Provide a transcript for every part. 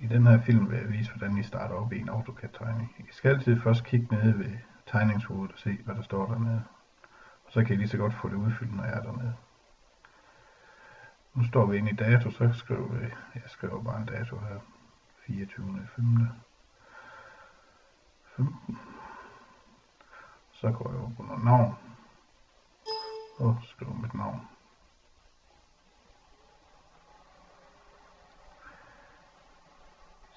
I den her film vil jeg vise, hvordan I starter op i en AutoCAD-tegning. I skal altid først kigge nede ved tegningshovedet og se, hvad der står dernede. Og så kan I lige så godt få det udfyldt, når jeg er dernede. Nu står vi inde i dato, så skriver vi, jeg skriver bare en dato her, 24.5.15. Så går jeg op under navn, og skriver mit navn.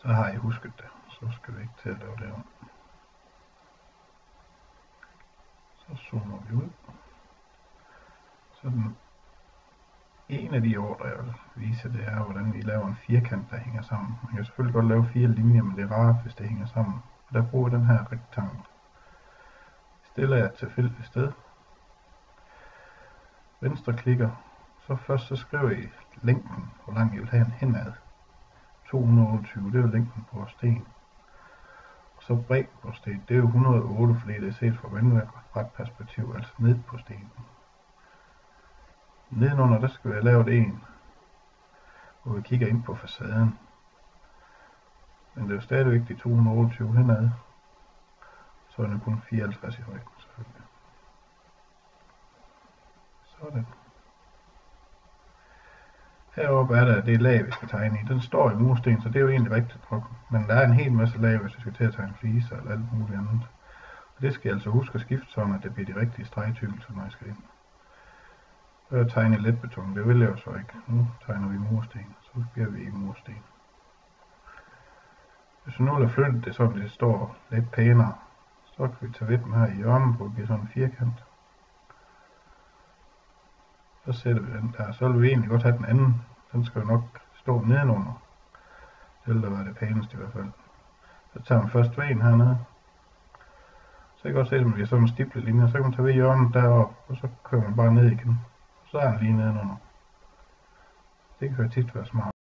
Så har I husket det, så skal vi ikke til at lave det om. Så zoomer vi ud. Sådan en af de ordre, jeg vil vise, det er, hvordan I laver en firkant, der hænger sammen. Man kan selvfølgelig godt lave 4 linjer, men det er rart, hvis det hænger sammen. Og der bruger jeg den her rektangel. Stiller jeg et tilfældigt sted. Venstre klikker. Så først så skriver I længden, hvor lang I vil have en henad. 228, det er jo længden på vores sten. Og så bredden på sten, det er jo 108, fordi det er set fra vandret perspektiv, altså ned på stenen. Nedenunder, der skal vi have lavet en, hvor vi kigger ind på facaden. Men det er jo stadigvæk de 228 henad. Så er det kun 54 i højden, selvfølgelig. Sådan. Heroppe er der det lag, vi skal tegne i. Den står i mursten, så det er jo egentlig rigtigt nok. Men der er en hel masse lag, hvis vi skal til at tegne fliser eller alt muligt andet. Og det skal jeg altså huske at skifte sådan, at det bliver de rigtige stregtykkelser, når jeg skal ind. Så jeg tegner let beton, det vil jeg jo så ikke. Nu tegner vi mursten, så bliver vi i mursten. Hvis vi nu vil flytte det, så det står lidt pænere, så kan vi tage ved den her i hjørnet, hvor det bliver sådan en firkant. Så sætter vi den der, så vil vi egentlig godt have den anden. Den skal jo nok stå nedenunder. Det vil da være det pæneste i hvert fald. Så tager man først væggen hernede. Så kan I godt se, at vi har sådan en stiplet linje. Så kan man tage ved hjørnet deroppe, og så kører man bare ned igen. Så er den lige nedenunder. Det kan jo tit være smart.